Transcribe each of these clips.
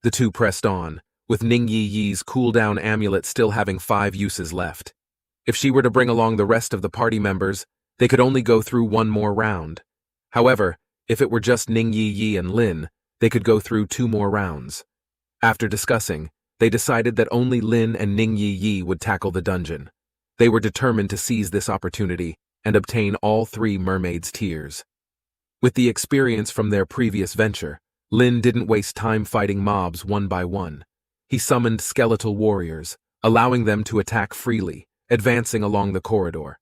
The two pressed on, with Ning Yi-Yi's cooldown amulet still having 5 uses left. If she were to bring along the rest of the party members, they could only go through one more round. However, if it were just Ning Yi-Yi and Lin, they could go through 2 more rounds. After discussing, they decided that only Lin and Ning Yi-Yi would tackle the dungeon. They were determined to seize this opportunity and obtain all 3 mermaids' tears. With the experience from their previous venture, Lin didn't waste time fighting mobs one by one. He summoned skeletal warriors, allowing them to attack freely, advancing along the corridor.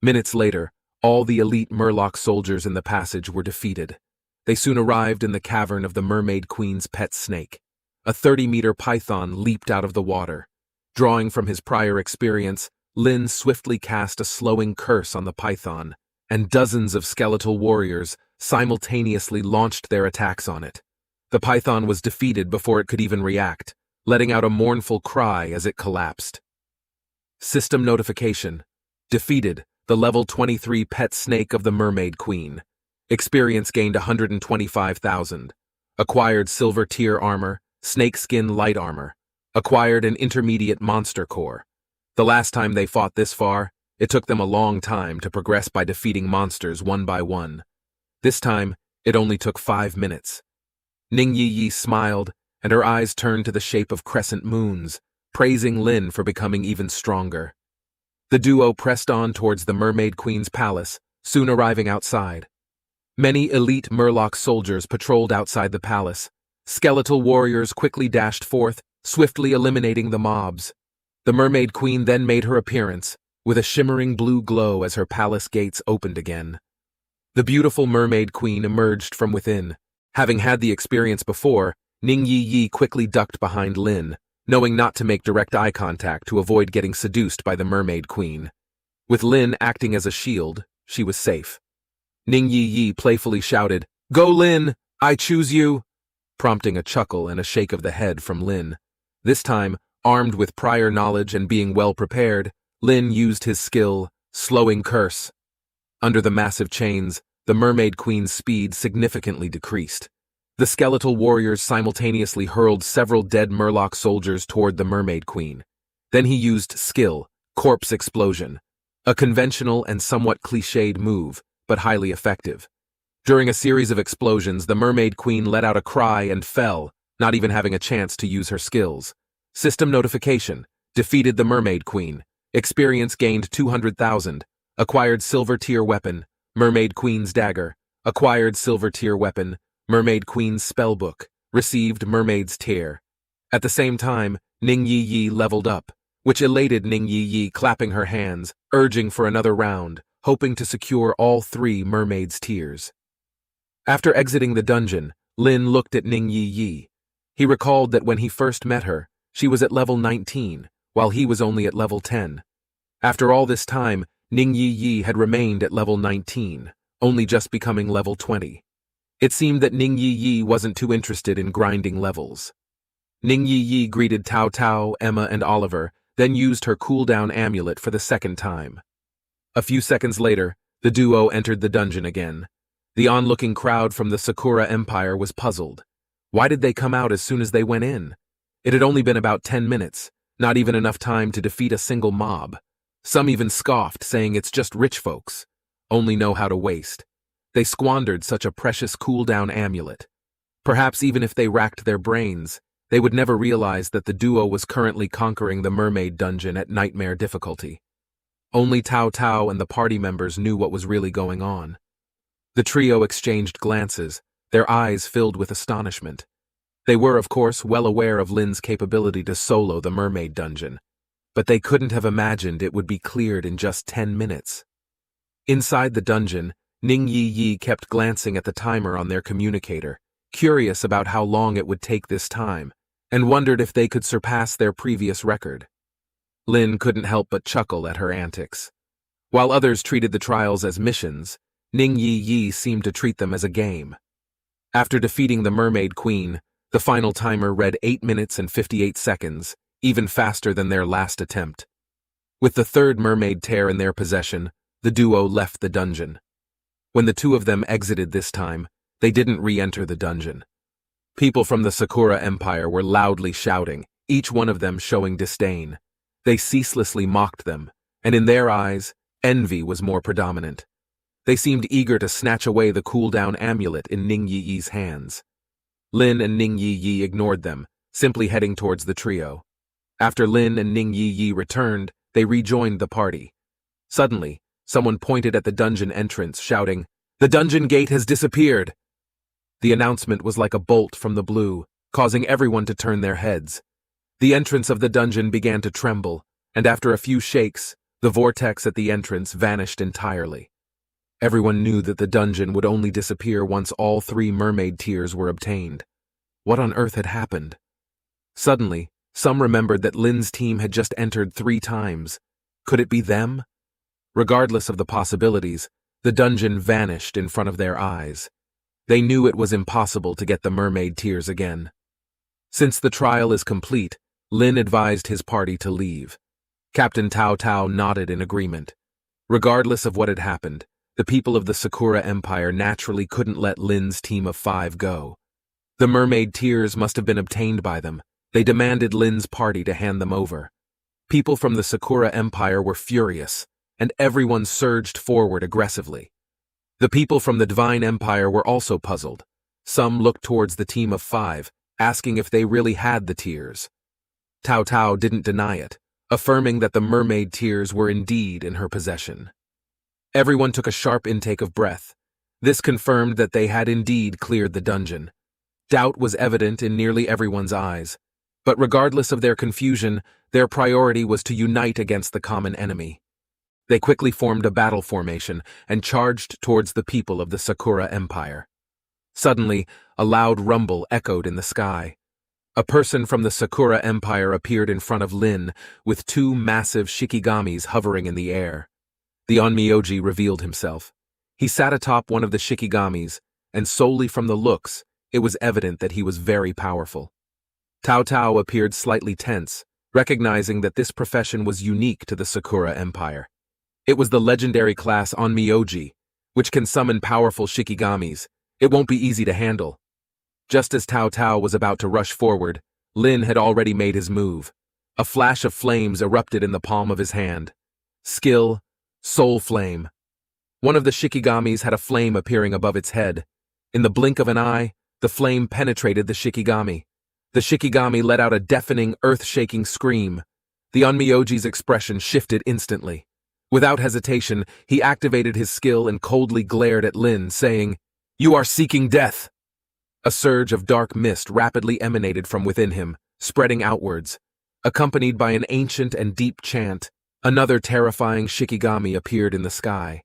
Minutes later, all the elite Murloc soldiers in the passage were defeated. They soon arrived in the cavern of the Mermaid Queen's pet snake. A 30-meter python leaped out of the water. Drawing from his prior experience, Lin swiftly cast a slowing curse on the python, and dozens of skeletal warriors simultaneously launched their attacks on it. The python was defeated before it could even react, letting out a mournful cry as it collapsed. System notification. Defeated, the level 23 pet snake of the Mermaid Queen. Experience gained 125,000. Acquired silver tier armor, snakeskin light armor. Acquired an intermediate monster core. The last time they fought this far, it took them a long time to progress by defeating monsters one by one. This time, it only took 5 minutes. Ning Yi-Yi smiled, and her eyes turned to the shape of crescent moons, praising Lin for becoming even stronger. The duo pressed on towards the Mermaid Queen's palace, soon arriving outside. Many elite Murloc soldiers patrolled outside the palace. Skeletal warriors quickly dashed forth, swiftly eliminating the mobs. The Mermaid Queen then made her appearance, with a shimmering blue glow as her palace gates opened again. The beautiful Mermaid Queen emerged from within. Having had the experience before, Ning Yi-Yi quickly ducked behind Lin, knowing not to make direct eye contact to avoid getting seduced by the Mermaid Queen. With Lin acting as a shield, she was safe. Ning Yi-Yi playfully shouted, "Go Lin! I choose you!" prompting a chuckle and a shake of the head from Lin. This time, armed with prior knowledge and being well prepared, Lin used his skill, Slowing Curse. Under the massive chains, the Mermaid Queen's speed significantly decreased. The skeletal warriors simultaneously hurled several dead Murloc soldiers toward the Mermaid Queen. Then he used skill, Corpse Explosion, a conventional and somewhat cliched move, but highly effective. During a series of explosions, the Mermaid Queen let out a cry and fell, not even having a chance to use her skills. System notification. Defeated the Mermaid Queen. Experience gained 200,000. Acquired silver tier weapon, Mermaid Queen's dagger. Acquired silver tier weapon, Mermaid Queen's spellbook. Received Mermaid's tear. At the same time, Ning Yi-Yi leveled up, which elated Ning Yi-Yi, clapping her hands, urging for another round, hoping to secure all 3 Mermaid's tears. After exiting the dungeon, Lin looked at Ning Yi-Yi. He recalled that when he first met her, she was at level 19, while he was only at level 10. After all this time, Ning Yi-Yi had remained at level 19, only just becoming level 20. It seemed that Ning Yi-Yi wasn't too interested in grinding levels. Ning Yi-Yi greeted Tao Tao, Emma, and Oliver, then used her cooldown amulet for the second time. A few seconds later, the duo entered the dungeon again. The onlooking crowd from the Sakura Empire was puzzled. Why did they come out as soon as they went in? It had only been about 10 minutes, not even enough time to defeat a single mob. Some even scoffed, saying it's just rich folks. Only know how to waste. They squandered such a precious cooldown amulet. Perhaps even if they racked their brains, they would never realize that the duo was currently conquering the mermaid dungeon at nightmare difficulty. Only Tao Tao and the party members knew what was really going on. The trio exchanged glances, their eyes filled with astonishment. They were, of course, well aware of Lin's capability to solo the mermaid dungeon, but they couldn't have imagined it would be cleared in just 10 minutes. Inside the dungeon, Ning Yi-Yi kept glancing at the timer on their communicator, curious about how long it would take this time, and wondered if they could surpass their previous record. Lin couldn't help but chuckle at her antics. While others treated the trials as missions, Ning Yi-Yi seemed to treat them as a game. After defeating the Mermaid Queen, the final timer read 8 minutes and 58 seconds, even faster than their last attempt. With the third mermaid tear in their possession, the duo left the dungeon. When the two of them exited this time, they didn't re-enter the dungeon. People from the Sakura Empire were loudly shouting, each one of them showing disdain. They ceaselessly mocked them, and in their eyes, envy was more predominant. They seemed eager to snatch away the cool-down amulet in Ning Yi's hands. Lin and Ning Yi ignored them, simply heading towards the trio. After Lin and Ning Yi returned, they rejoined the party. Suddenly, someone pointed at the dungeon entrance, shouting, "The dungeon gate has disappeared!" The announcement was like a bolt from the blue, causing everyone to turn their heads. The entrance of the dungeon began to tremble, and after a few shakes, the vortex at the entrance vanished entirely. Everyone knew that the dungeon would only disappear once all 3 mermaid tears were obtained. What on earth had happened? Suddenly, some remembered that Lin's team had just entered 3 times. Could it be them? Regardless of the possibilities, the dungeon vanished in front of their eyes. They knew it was impossible to get the mermaid tears again. Since the trial is complete, Lin advised his party to leave. Captain Tao Tao nodded in agreement. Regardless of what had happened, the people of the Sakura Empire naturally couldn't let Lin's team of 5 go. The mermaid tears must have been obtained by them. They demanded Lin's party to hand them over. People from the Sakura Empire were furious, and everyone surged forward aggressively. The people from the Divine Empire were also puzzled. Some looked towards the team of 5, asking if they really had the tears. Tao Tao didn't deny it, affirming that the mermaid tears were indeed in her possession. Everyone took a sharp intake of breath. This confirmed that they had indeed cleared the dungeon. Doubt was evident in nearly everyone's eyes, but regardless of their confusion, their priority was to unite against the common enemy. They quickly formed a battle formation and charged towards the people of the Sakura Empire. Suddenly, a loud rumble echoed in the sky. A person from the Sakura Empire appeared in front of Lin, with 2 massive shikigamis hovering in the air. The onmyoji revealed himself. He sat atop one of the shikigamis, and solely from the looks, it was evident that he was very powerful. Tao Tao appeared slightly tense, recognizing that this profession was unique to the Sakura Empire. It was the legendary class onmyoji, which can summon powerful shikigamis. It won't be easy to handle. Just as Tao Tao was about to rush forward, Lin had already made his move. A flash of flames erupted in the palm of his hand. Skill, Soul Flame. One of the shikigamis had a flame appearing above its head. In the blink of an eye, the flame penetrated the shikigami. The shikigami let out a deafening, earth-shaking scream. The onmyoji's expression shifted instantly. Without hesitation, he activated his skill and coldly glared at Lin, saying, "You are seeking death!" A surge of dark mist rapidly emanated from within him, spreading outwards. Accompanied by an ancient and deep chant, another terrifying shikigami appeared in the sky.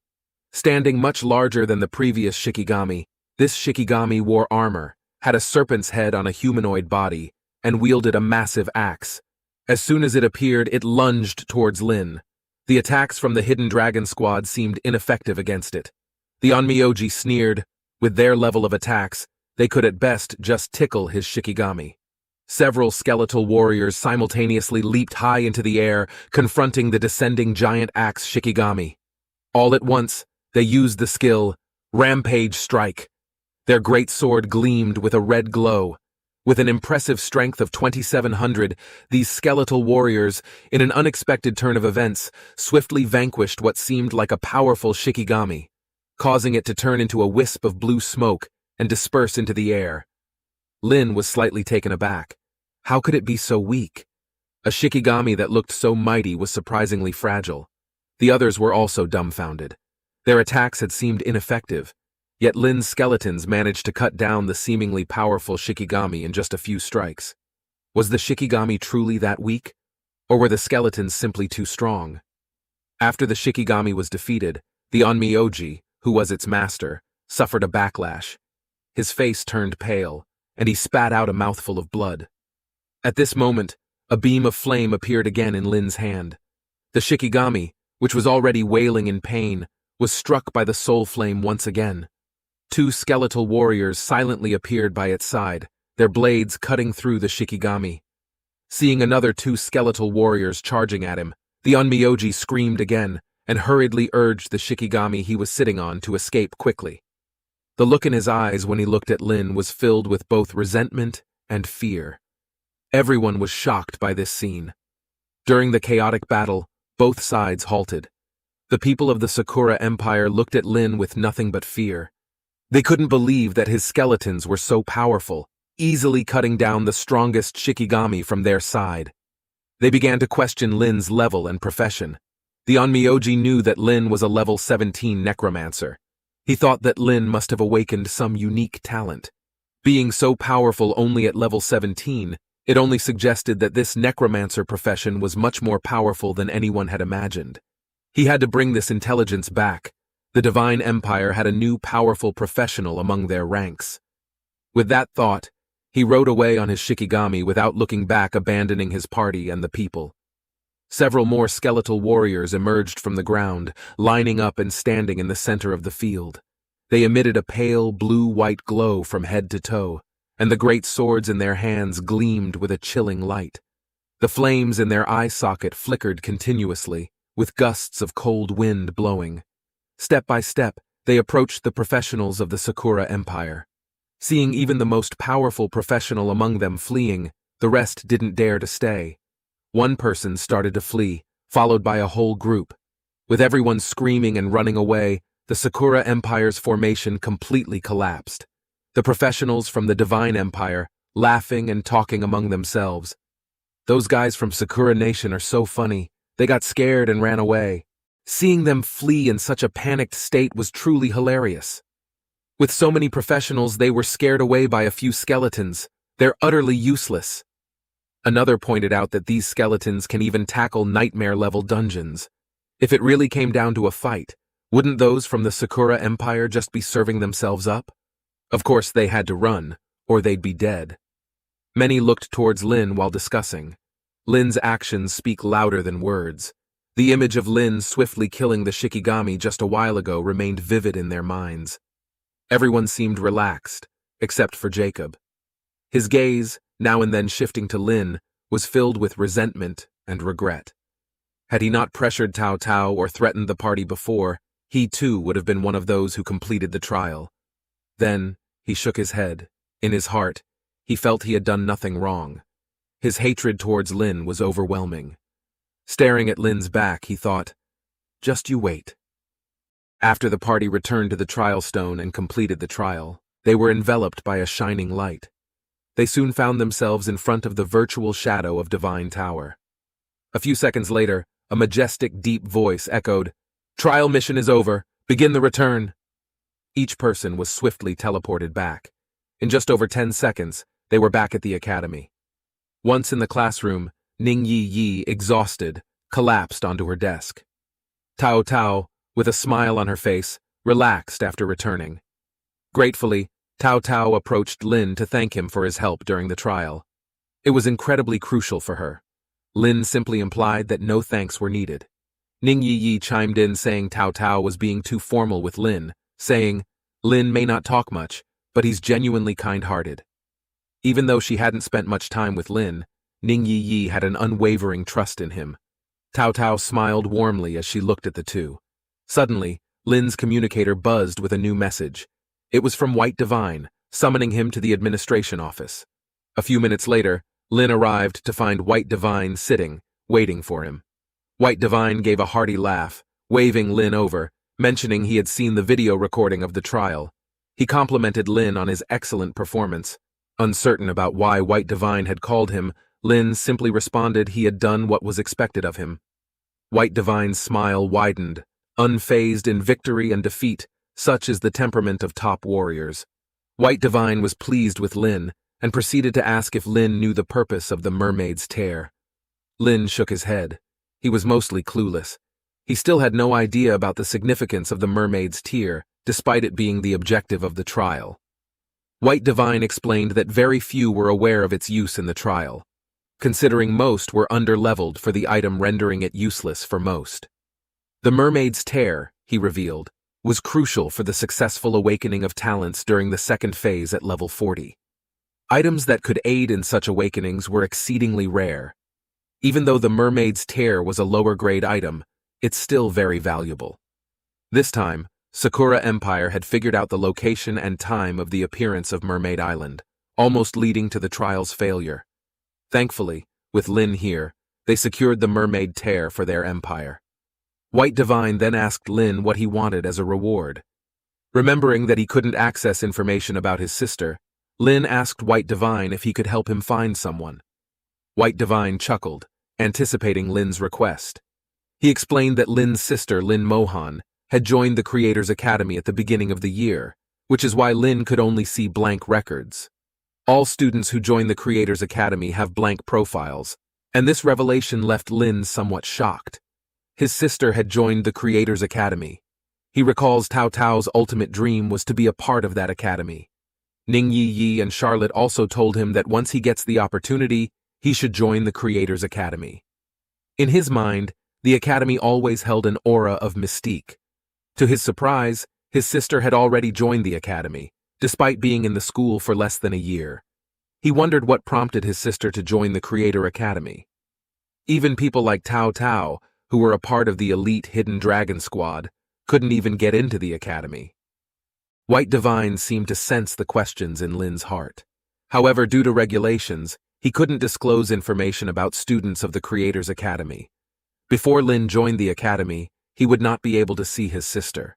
Standing much larger than the previous shikigami, this shikigami wore armor, had a serpent's head on a humanoid body, and wielded a massive axe. As soon as it appeared, it lunged towards Lin. The attacks from the Hidden Dragon Squad seemed ineffective against it. The onmyoji sneered. With their level of attacks, they could at best just tickle his shikigami. Several skeletal warriors simultaneously leaped high into the air, confronting the descending giant axe shikigami. All at once, they used the skill, Rampage Strike. Their great sword gleamed with a red glow. With an impressive strength of 2,700, these skeletal warriors, in an unexpected turn of events, swiftly vanquished what seemed like a powerful shikigami, causing it to turn into a wisp of blue smoke and disperse into the air. Lin was slightly taken aback. How could it be so weak? A shikigami that looked so mighty was surprisingly fragile. The others were also dumbfounded. Their attacks had seemed ineffective, yet Lin's skeletons managed to cut down the seemingly powerful shikigami in just a few strikes. Was the shikigami truly that weak? Or were the skeletons simply too strong? After the shikigami was defeated, the onmyoji, who was its master, suffered a backlash. His face turned pale, and he spat out a mouthful of blood. At this moment, a beam of flame appeared again in Lin's hand. The shikigami, which was already wailing in pain, was struck by the soul flame once again. 2 skeletal warriors silently appeared by its side, their blades cutting through the shikigami. Seeing another 2 skeletal warriors charging at him, the onmyoji screamed again and hurriedly urged the shikigami he was sitting on to escape quickly. The look in his eyes when he looked at Lin was filled with both resentment and fear. Everyone was shocked by this scene. During the chaotic battle, both sides halted. The people of the Sakura Empire looked at Lin with nothing but fear. They couldn't believe that his skeletons were so powerful, easily cutting down the strongest Shikigami from their side. They began to question Lin's level and profession. The Onmyoji knew that Lin was a level 17 necromancer. He thought that Lin must have awakened some unique talent. Being so powerful only at level 17, it only suggested that this necromancer profession was much more powerful than anyone had imagined. He had to bring this intelligence back. The Divine Empire had a new powerful professional among their ranks. With that thought, he rode away on his Shikigami without looking back, abandoning his party and the people. Several more skeletal warriors emerged from the ground, lining up and standing in the center of the field. They emitted a pale blue-white glow from head to toe, and the great swords in their hands gleamed with a chilling light. The flames in their eye socket flickered continuously, with gusts of cold wind blowing. Step by step, they approached the professionals of the Sakura Empire. Seeing even the most powerful professional among them fleeing, the rest didn't dare to stay. One person started to flee, followed by a whole group. With everyone screaming and running away, the Sakura Empire's formation completely collapsed. The professionals from the Divine Empire, laughing and talking among themselves. Those guys from Sakura Nation are so funny. They got scared and ran away. Seeing them flee in such a panicked state was truly hilarious. With so many professionals, they were scared away by a few skeletons. They're utterly useless. Another pointed out that these skeletons can even tackle nightmare-level dungeons. If it really came down to a fight, wouldn't those from the Sakura Empire just be serving themselves up? Of course they had to run, or they'd be dead. Many looked towards Lin while discussing. Lin's actions speak louder than words. The image of Lin swiftly killing the Shikigami just a while ago remained vivid in their minds. Everyone seemed relaxed, except for Jacob. His gaze, now and then shifting to Lin, was filled with resentment and regret. Had he not pressured Tao Tao or threatened the party before, he too would have been one of those who completed the trial. Then, he shook his head. In his heart, he felt he had done nothing wrong. His hatred towards Lin was overwhelming. Staring at Lin's back, he thought, "Just you wait." After the party returned to the trial stone and completed the trial, they were enveloped by a shining light. They soon found themselves in front of the virtual shadow of Divine Tower. A few seconds later, a majestic, deep voice echoed, "Trial mission is over. Begin the return." Each person was swiftly teleported back. In just over 10 seconds, they were back at the academy. Once in the classroom, Ning Yi, exhausted, collapsed onto her desk. Tao Tao, with a smile on her face, relaxed after returning. Gratefully, Tao Tao approached Lin to thank him for his help during the trial. It was incredibly crucial for her. Lin simply implied that no thanks were needed. Ning Yi chimed in saying Tao Tao was being too formal with Lin, saying, "Lin may not talk much, but he's genuinely kind-hearted." Even though she hadn't spent much time with Lin, Ning Yi had an unwavering trust in him. Tao Tao smiled warmly as she looked at the two. Suddenly, Lin's communicator buzzed with a new message. It was from White Divine, summoning him to the administration office. A few minutes later, Lin arrived to find White Divine sitting, waiting for him. White Divine gave a hearty laugh, waving Lin over, mentioning he had seen the video recording of the trial. He complimented Lin on his excellent performance. Uncertain about why White Divine had called him, Lin simply responded he had done what was expected of him. White Divine's smile widened, unfazed in victory and defeat. Such is the temperament of top warriors. White Divine was pleased with Lin and proceeded to ask if Lin knew the purpose of the mermaid's tear. Lin shook his head. He was mostly clueless. He still had no idea about the significance of the mermaid's tear, despite it being the objective of the trial. White Divine explained that very few were aware of its use in the trial, considering most were under-leveled for the item, rendering it useless for most. The mermaid's tear, he revealed, was crucial for the successful awakening of talents during the second phase at level 40. Items that could aid in such awakenings were exceedingly rare. Even though the mermaid's tear was a lower-grade item, it's still very valuable. This time, Sakura Empire had figured out the location and time of the appearance of Mermaid Island, almost leading to the trial's failure. Thankfully, with Lin here, they secured the Mermaid Tear for their empire. White Divine then asked Lin what he wanted as a reward. Remembering that he couldn't access information about his sister, Lin asked White Divine if he could help him find someone. White Divine chuckled, anticipating Lin's request. He explained that Lin's sister, Lin Mohan, had joined the Creators Academy at the beginning of the year, which is why Lin could only see blank records. All students who join the Creators Academy have blank profiles, and this revelation left Lin somewhat shocked. His sister had joined the Creators Academy. He recalls Tao Tao's ultimate dream was to be a part of that academy. Ning Yi Yi and Charlotte also told him that once he gets the opportunity, he should join the Creators Academy. In his mind, the academy always held an aura of mystique. To his surprise, his sister had already joined the academy, despite being in the school for less than a year. He wondered what prompted his sister to join the Creator Academy. Even people like Tao Tao, who were a part of the elite Hidden Dragon Squad, couldn't even get into the academy. White Divine seemed to sense the questions in Lin's heart. However, due to regulations, he couldn't disclose information about students of the Creators Academy. Before Lin joined the academy, he would not be able to see his sister.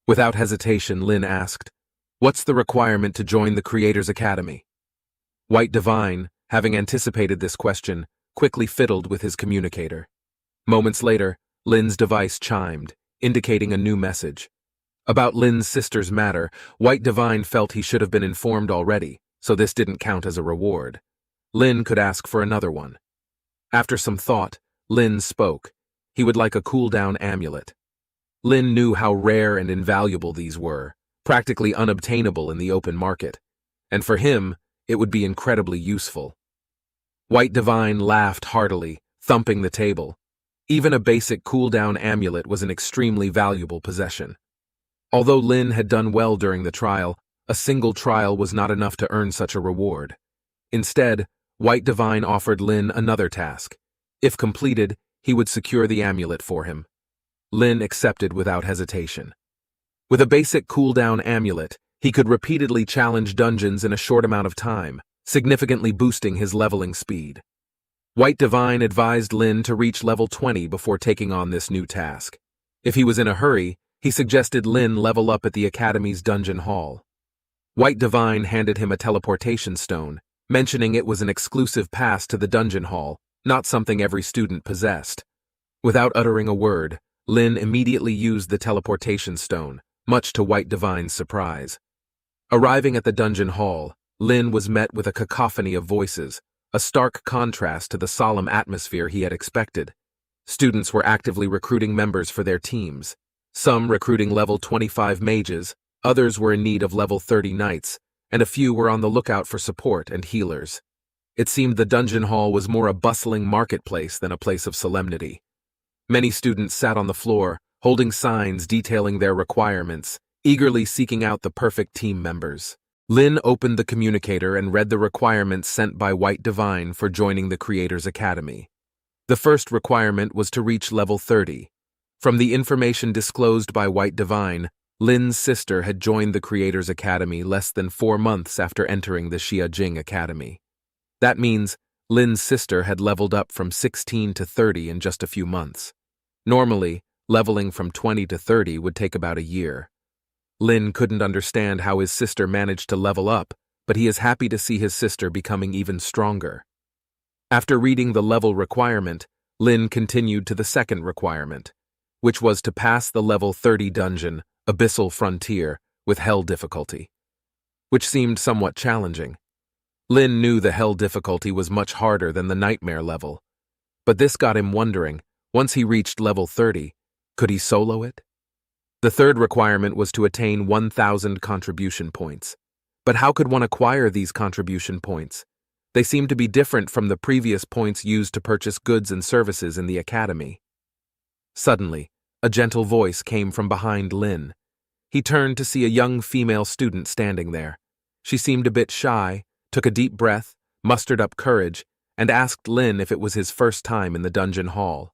Without hesitation, Lin asked, "What's the requirement to join the Creators Academy?" White Divine, having anticipated this question, quickly fiddled with his communicator. Moments later, Lin's device chimed, indicating a new message. About Lin's sister's matter, White Divine felt he should have been informed already, so this didn't count as a reward. Lin could ask for another one. After some thought, Lin spoke. He would like a cool-down amulet. Lin knew how rare and invaluable these were, practically unobtainable in the open market, and for him, it would be incredibly useful. White Divine laughed heartily, thumping the table. Even a basic cool-down amulet was an extremely valuable possession. Although Lin had done well during the trial, a single trial was not enough to earn such a reward. Instead, White Divine offered Lin another task. If completed, he would secure the amulet for him. Lin accepted without hesitation. With a basic cool-down amulet, he could repeatedly challenge dungeons in a short amount of time, significantly boosting his leveling speed. White Divine advised Lin to reach level 20 before taking on this new task. If he was in a hurry, he suggested Lin level up at the Academy's dungeon hall. White Divine handed him a teleportation stone, mentioning it was an exclusive pass to the dungeon hall, not something every student possessed. Without uttering a word, Lin immediately used the teleportation stone, much to White Divine's surprise. Arriving at the dungeon hall, Lin was met with a cacophony of voices, a stark contrast to the solemn atmosphere he had expected. Students were actively recruiting members for their teams. Some recruiting level 25 mages, others were in need of level 30 knights, and a few were on the lookout for support and healers. It seemed the dungeon hall was more a bustling marketplace than a place of solemnity. Many students sat on the floor, holding signs detailing their requirements, eagerly seeking out the perfect team members. Lin opened the communicator and read the requirements sent by White Divine for joining the Creators Academy. The first requirement was to reach level 30. From the information disclosed by White Divine, Lin's sister had joined the Creators Academy less than 4 months after entering the Xiajing Academy. That means Lin's sister had leveled up from 16 to 30 in just a few months. Normally, leveling from 20 to 30 would take about a year. Lin couldn't understand how his sister managed to level up, but he is happy to see his sister becoming even stronger. After reading the level requirement, Lin continued to the second requirement, which was to pass the level 30 dungeon, Abyssal Frontier, with Hell difficulty, which seemed somewhat challenging. Lin knew the Hell difficulty was much harder than the Nightmare level, but this got him wondering, once he reached level 30, could he solo it? The third requirement was to attain 1,000 contribution points. But how could one acquire these contribution points? They seemed to be different from the previous points used to purchase goods and services in the academy. Suddenly, a gentle voice came from behind Lin. He turned to see a young female student standing there. She seemed a bit shy, took a deep breath, mustered up courage, and asked Lin if it was his first time in the dungeon hall.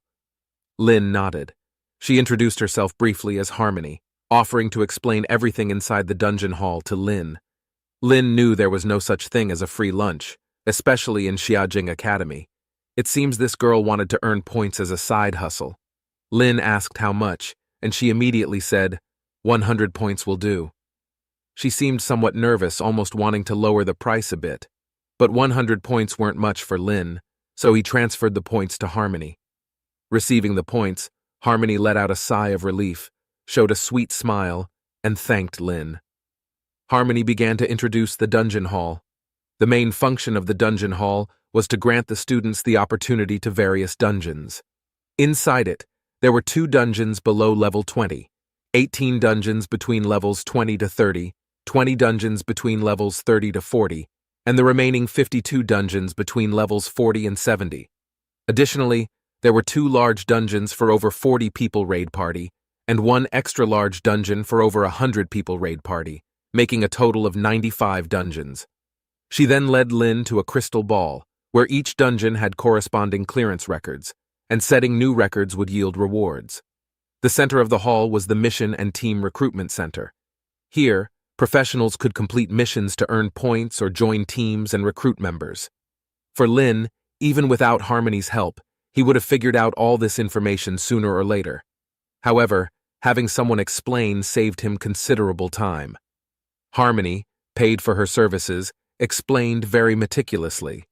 Lin nodded. She introduced herself briefly as Harmony. offering to explain everything inside the dungeon hall to Lin. Lin knew there was no such thing as a free lunch, especially in Xiajing Academy. It seems this girl wanted to earn points as a side hustle. Lin asked how much, and she immediately said, 100 points will do. She seemed somewhat nervous, almost wanting to lower the price a bit. But 100 points weren't much for Lin, so he transferred the points to Harmony. Receiving the points, Harmony let out a sigh of relief, showed a sweet smile, and thanked Lin. Harmony began to introduce the dungeon hall. The main function of the dungeon hall was to grant the students the opportunity to various dungeons. Inside it, there were 2 dungeons below level 20, 18 dungeons between levels 20 to 30, 20 dungeons between levels 30 to 40, and the remaining 52 dungeons between levels 40 and 70. Additionally, there were 2 large dungeons for over 40 people raid party, and 1 extra large dungeon for over 100 people raid party, making a total of 95 dungeons. She then led Lin to a crystal ball, where each dungeon had corresponding clearance records, and setting new records would yield rewards. The center of the hall was the Mission and Team Recruitment Center. Here, professionals could complete missions to earn points or join teams and recruit members. For Lin, even without Harmony's help, he would have figured out all this information sooner or later. However, having someone explain saved him considerable time. Harmony, paid for her services, explained very meticulously.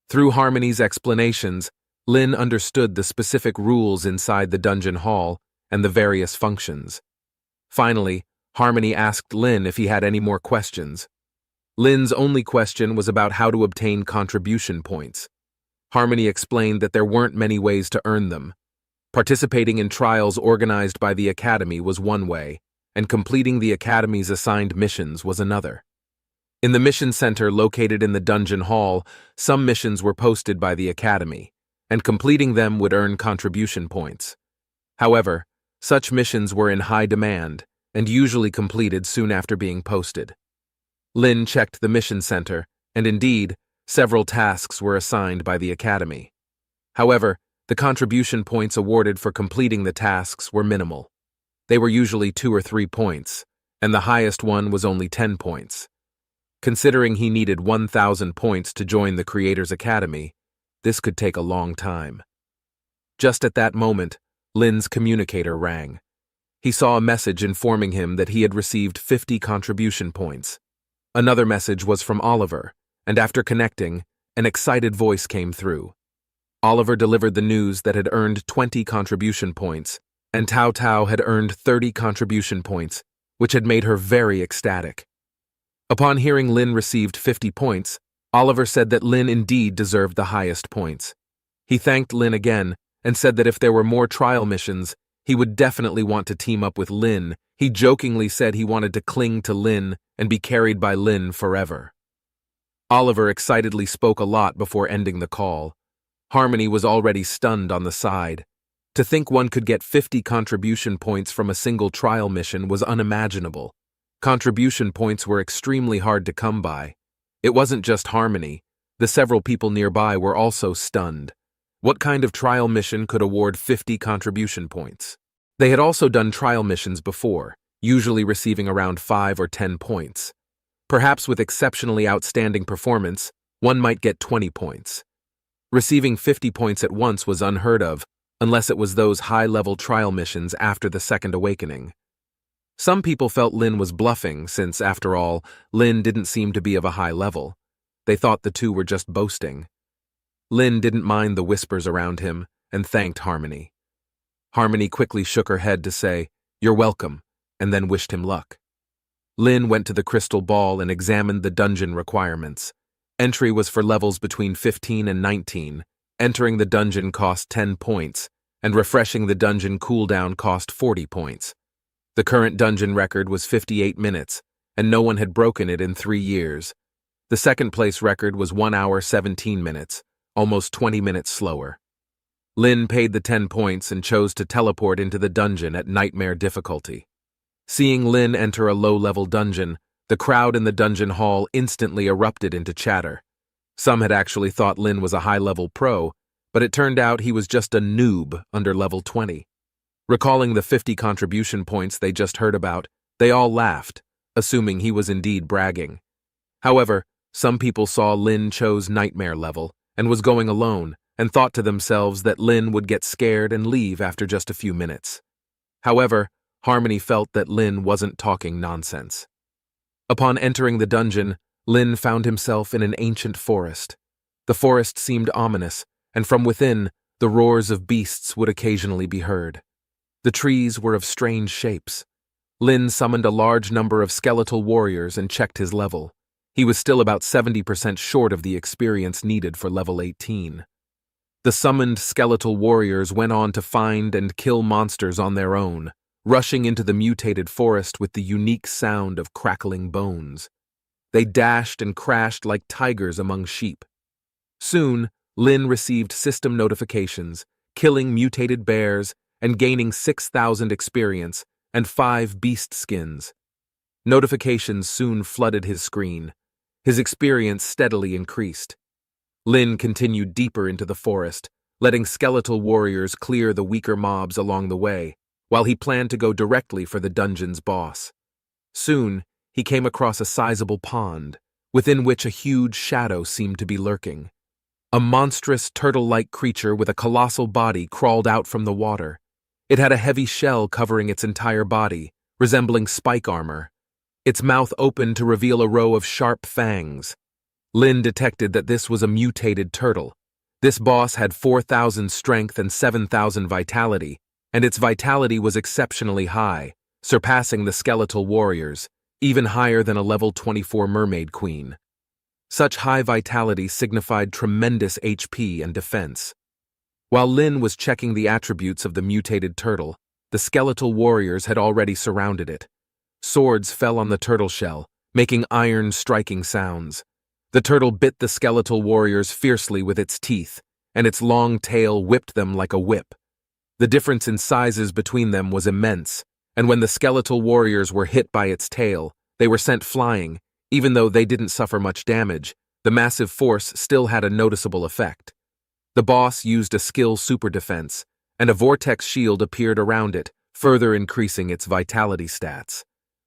Through Harmony's explanations, Lin understood the specific rules inside the dungeon hall and the various functions. Finally, Harmony asked Lin if he had any more questions. Lin's only question was about how to obtain contribution points. Harmony explained that there weren't many ways to earn them. Participating in trials organized by the Academy was one way, and completing the Academy's assigned missions was another. In the mission center located in the dungeon hall, some missions were posted by the Academy, and completing them would earn contribution points. However, such missions were in high demand, and usually completed soon after being posted. Lin checked the mission center, and indeed, several tasks were assigned by the Academy. However, the contribution points awarded for completing the tasks were minimal. They were usually 2 or 3 points, and the highest one was only 10 points. Considering he needed 1,000 points to join the Creators Academy, this could take a long time. Just at that moment, Lin's communicator rang. He saw a message informing him that he had received 50 contribution points. Another message was from Oliver, and after connecting, an excited voice came through. Oliver delivered the news that had earned 20 contribution points, and Tao Tao had earned 30 contribution points, which had made her very ecstatic. Upon hearing Lin received 50 points, Oliver said that Lin indeed deserved the highest points. He thanked Lin again and said that if there were more trial missions, he would definitely want to team up with Lin. He jokingly said he wanted to cling to Lin and be carried by Lin forever. Oliver excitedly spoke a lot before ending the call. Harmony was already stunned on the side. To think one could get 50 contribution points from a single trial mission was unimaginable. Contribution points were extremely hard to come by. It wasn't just Harmony. The several people nearby were also stunned. What kind of trial mission could award 50 contribution points? They had also done trial missions before, usually receiving around 5 or 10 points. Perhaps with exceptionally outstanding performance, one might get 20 points. Receiving 50 points at once was unheard of, unless it was those high-level trial missions after the Second Awakening. Some people felt Lin was bluffing since, after all, Lin didn't seem to be of a high level. They thought the two were just boasting. Lin didn't mind the whispers around him and thanked Harmony. Harmony quickly shook her head to say, "You're welcome," and then wished him luck. Lin went to the crystal ball and examined the dungeon requirements. Entry was for levels between 15 and 19. Entering the dungeon cost 10 points, and refreshing the dungeon cooldown cost 40 points. The current dungeon record was 58 minutes, and no one had broken it in 3 years. The second place record was 1 hour 17 minutes, almost 20 minutes slower. Lin paid the 10 points and chose to teleport into the dungeon at nightmare difficulty. Seeing Lin enter a low-level dungeon, the crowd in the dungeon hall instantly erupted into chatter. Some had actually thought Lin was a high-level pro, but it turned out he was just a noob under level 20. Recalling the 50 contribution points they just heard about, they all laughed, assuming he was indeed bragging. However, some people saw Lin chose nightmare level and was going alone and thought to themselves that Lin would get scared and leave after just a few minutes. However, Harmony felt that Lin wasn't talking nonsense. Upon entering the dungeon, Lin found himself in an ancient forest. The forest seemed ominous, and from within, the roars of beasts would occasionally be heard. The trees were of strange shapes. Lin summoned a large number of skeletal warriors and checked his level. He was still about 70% short of the experience needed for level 18. The summoned skeletal warriors went on to find and kill monsters on their own, rushing into the mutated forest with the unique sound of crackling bones. They dashed and crashed like tigers among sheep. Soon, Lin received system notifications, killing mutated bears and gaining 6,000 experience and 5 beast skins. Notifications soon flooded his screen. His experience steadily increased. Lin continued deeper into the forest, letting skeletal warriors clear the weaker mobs along the way, while he planned to go directly for the dungeon's boss. Soon, he came across a sizable pond, within which a huge shadow seemed to be lurking. A monstrous turtle-like creature with a colossal body crawled out from the water. It had a heavy shell covering its entire body, resembling spike armor. Its mouth opened to reveal a row of sharp fangs. Lin detected that this was a mutated turtle. This boss had 4,000 strength and 7,000 vitality, and its vitality was exceptionally high, surpassing the skeletal warriors, even higher than a level 24 mermaid queen. Such high vitality signified tremendous HP and defense. While Lin was checking the attributes of the mutated turtle, the skeletal warriors had already surrounded it. Swords fell on the turtle shell, making iron striking sounds. The turtle bit the skeletal warriors fiercely with its teeth, and its long tail whipped them like a whip. The difference in sizes between them was immense, and when the skeletal warriors were hit by its tail, they were sent flying. Even though they didn't suffer much damage, the massive force still had a noticeable effect. The boss used a skill super defense, and a vortex shield appeared around it, further increasing its vitality stats.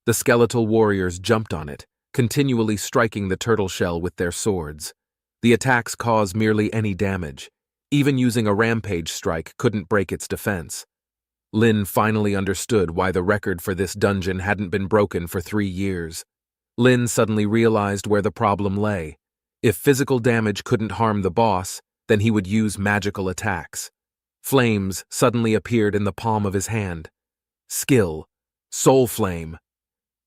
The skeletal warriors jumped on it, continually striking the turtle shell with their swords. The attacks caused merely any damage. Even using a rampage strike couldn't break its defense. Lin finally understood why the record for this dungeon hadn't been broken for 3 years. Lin suddenly realized where the problem lay. If physical damage couldn't harm the boss, then he would use magical attacks. Flames suddenly appeared in the palm of his hand. Skill. Soul Flame.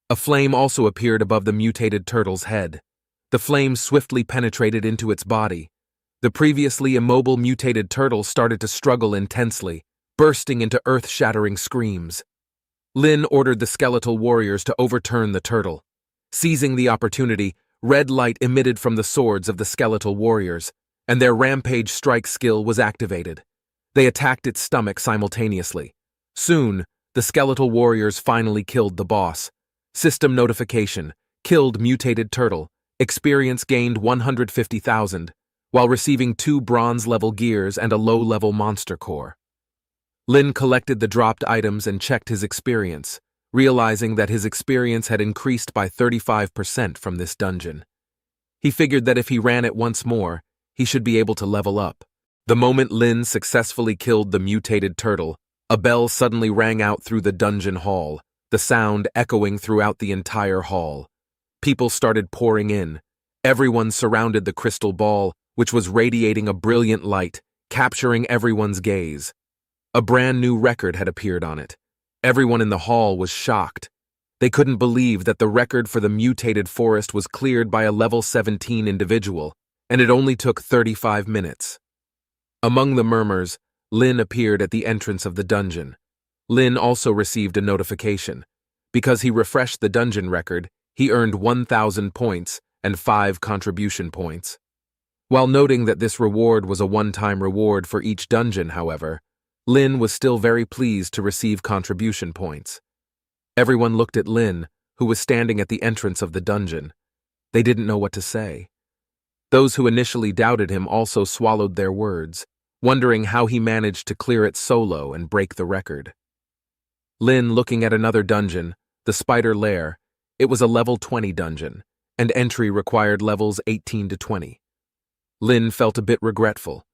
A flame also appeared above the mutated turtle's head. The flame swiftly penetrated into its body. The previously immobile mutated turtle started to struggle intensely, bursting into earth-shattering screams. Lin ordered the skeletal warriors to overturn the turtle. Seizing the opportunity, red light emitted from the swords of the skeletal warriors, and their rampage strike skill was activated. They attacked its stomach simultaneously. Soon, the skeletal warriors finally killed the boss. System notification: killed mutated turtle. Experience gained 150,000, while receiving 2 bronze-level gears and a low-level monster core. Lin collected the dropped items and checked his experience, realizing that his experience had increased by 35% from this dungeon. He figured that if he ran it once more, he should be able to level up. The moment Lin successfully killed the mutated turtle, a bell suddenly rang out through the dungeon hall, the sound echoing throughout the entire hall. People started pouring in. Everyone surrounded the crystal ball, which was radiating a brilliant light, capturing everyone's gaze. A brand new record had appeared on it. Everyone in the hall was shocked. They couldn't believe that the record for the mutated forest was cleared by a level 17 individual, and it only took 35 minutes. Among the murmurs, Lin appeared at the entrance of the dungeon. Lin also received a notification. Because he refreshed the dungeon record, he earned 1,000 points and 5 contribution points. While noting that this reward was a one-time reward for each dungeon, however, Lin was still very pleased to receive contribution points. Everyone looked at Lin, who was standing at the entrance of the dungeon. They didn't know what to say. Those who initially doubted him also swallowed their words, wondering how he managed to clear it solo and break the record. Lin looking at another dungeon, the spider lair. It was a level 20 dungeon, and entry required levels 18 to 20. Lin felt a bit regretful.